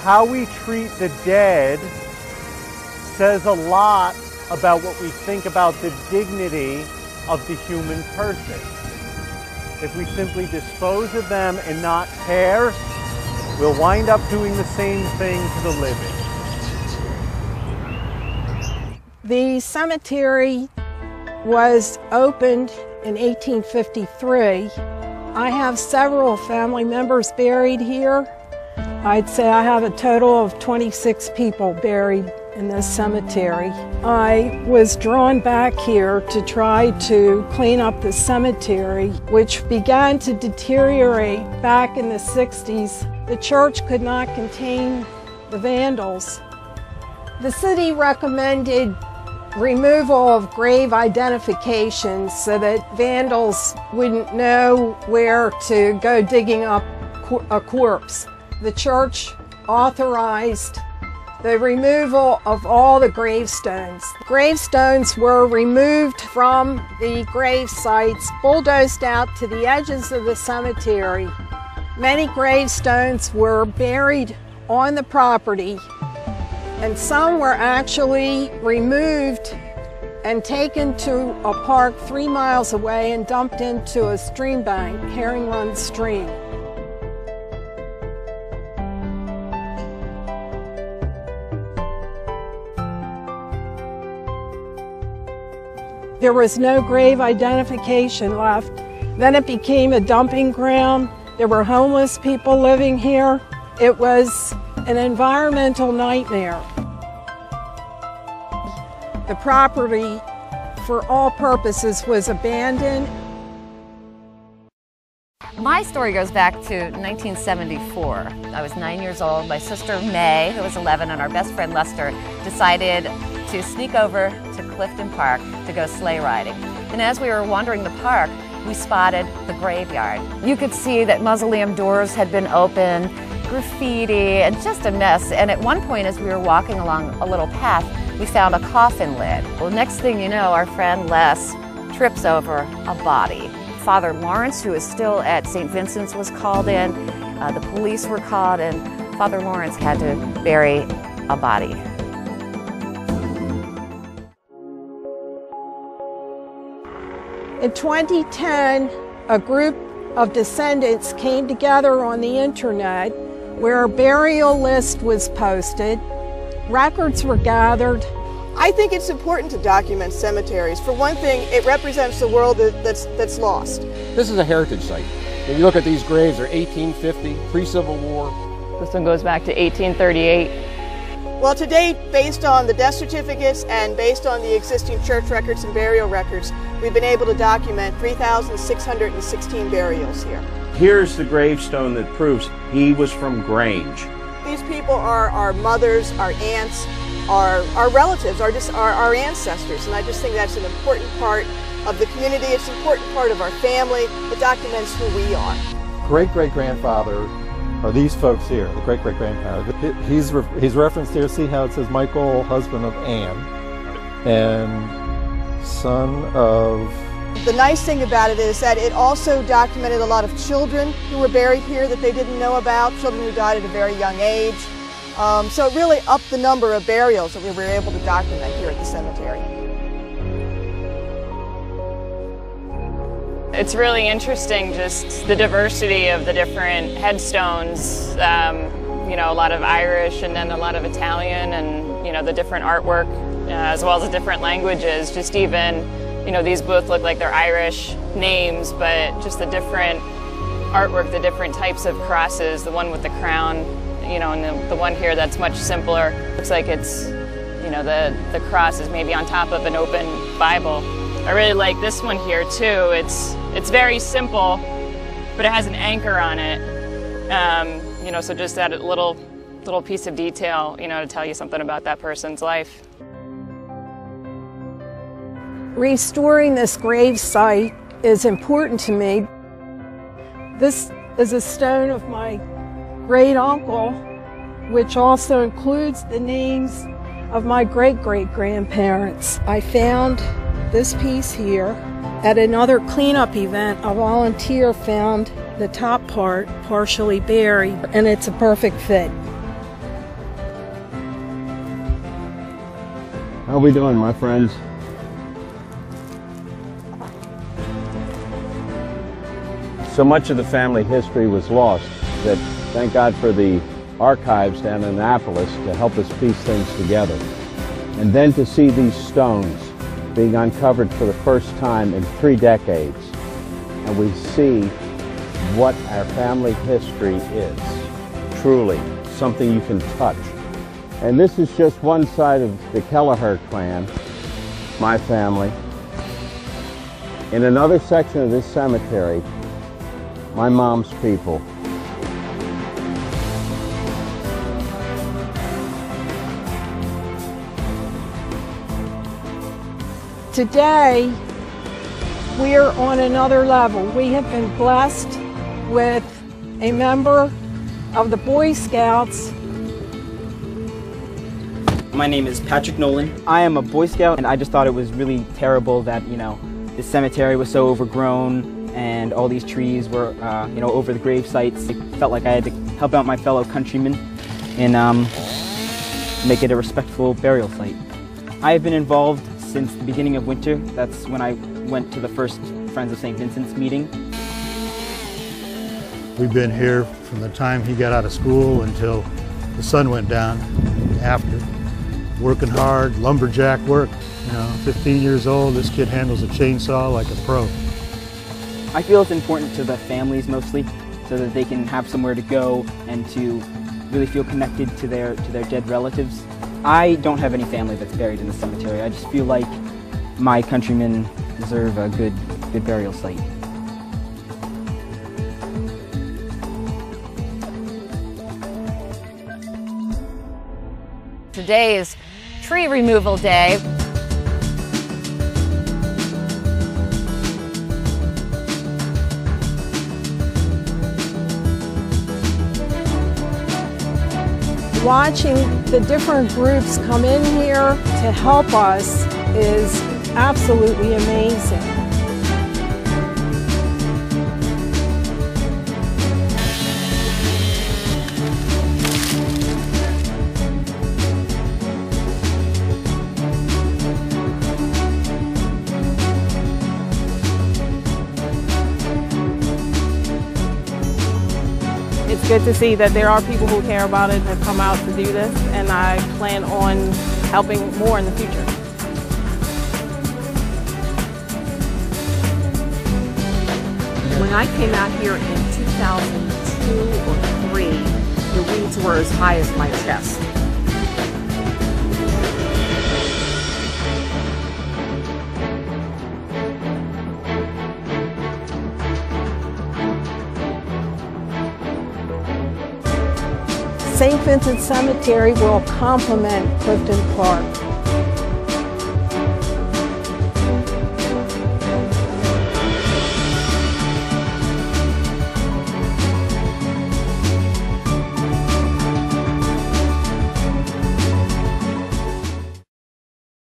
how we treat the dead says a lot about what we think about the dignity of the human person. If we simply dispose of them and not care, we'll wind up doing the same thing to the living. The cemetery was opened in 1853. I have several family members buried here. I'd say I have a total of 26 people buried in this cemetery. I was drawn back here to try to clean up the cemetery, which began to deteriorate back in the 60s. The church could not contain the vandals. The city recommended removal of grave identifications so that vandals wouldn't know where to go digging up a corpse. The church authorized the removal of all the gravestones. Gravestones were removed from the grave sites, bulldozed out to the edges of the cemetery. Many gravestones were buried on the property, and some were actually removed and taken to a park 3 miles away and dumped into a stream bank, Herring Run Stream. There was no grave identification left. Then it became a dumping ground. There were homeless people living here. It was an environmental nightmare. The property, for all purposes, was abandoned. My story goes back to 1974. I was 9 years old. My sister May, who was 11, and our best friend Lester decided to sneak over to Clifton Park to go sleigh riding. And as we were wandering the park, we spotted the graveyard. You could see that mausoleum doors had been open, graffiti, and just a mess. And at one point, as we were walking along a little path, we found a coffin lid. Well, next thing you know, our friend Les trips over a body. Father Lawrence, who is still at St. Vincent's, was called in. The police were called, and Father Lawrence had to bury a body. In 2010, a group of descendants came together on the internet where a burial list was posted. Records were gathered. I think it's important to document cemeteries. For one thing, it represents the world that's lost. This is a heritage site. When you look at these graves, they're 1850, pre-Civil War. This one goes back to 1838. Well, to date, based on the death certificates and based on the existing church records and burial records, we've been able to document 3,616 burials here. Here's the gravestone that proves he was from Grange. These people are our mothers, our aunts, our relatives, our ancestors, and I just think that's an important part of the community. It's an important part of our family. It documents who we are. Great-great-grandfather are these folks here, the great-great-grandparent. He's referenced here. See how it says Michael, husband of Anne, and son of... The nice thing about it is that it also documented a lot of children who were buried here that they didn't know about, children who died at a very young age. So it really upped the number of burials that we were able to document here at the cemetery. It's really interesting, just the diversity of the different headstones. You know, a lot of Irish and then a lot of Italian, and you know, the different artwork as well as the different languages. Just even, you know, these both look like they're Irish names, but just the different artwork, the different types of crosses, the one with the crown, you know, and the one here that's much simpler. Looks like it's, you know, the cross is maybe on top of an open Bible. I really like this one here too. It's very simple, but it has an anchor on it. You know, so just that little piece of detail, you know, to tell you something about that person's life. Restoring this grave site is important to me. This is a stone of my great uncle, which also includes the names of my great-great-grandparents. I found this piece here at another cleanup event. A volunteer found the top part partially buried, and it's a perfect fit. How we doing, my friends? So much of the family history was lost that thank God for the archives down in Annapolis to help us piece things together. And then to see these stones being uncovered for the first time in 3 decades, and we see what our family history is. Truly, something you can touch. And this is just one side of the Kelleher clan, my family. In another section of this cemetery, my mom's people. Today, we're on another level. We have been blessed with a member of the Boy Scouts. My name is Patrick Nolan. I am a Boy Scout, and I just thought it was really terrible that, this cemetery was so overgrown and all these trees were, over the grave sites. I felt like I had to help out my fellow countrymen and make it a respectful burial site. I have been involved since the beginning of winter. That's when I went to the first Friends of St. Vincent's meeting. We've been here from the time he got out of school until the sun went down after. Working hard, lumberjack work. 15 years old, this kid handles a chainsaw like a pro. I feel it's important to the families mostly, so that they can have somewhere to go and to really feel connected to their dead relatives. I don't have any family that's buried in the cemetery. I just feel like my countrymen deserve a good burial site. Today is tree removal day. Watching the different groups come in here to help us is absolutely amazing. It's good to see that there are people who care about it and come out to do this, and I plan on helping more in the future. When I came out here in 2002 or 3, the weeds were as high as my chest. St. Vincent Cemetery will complement Clifton Park.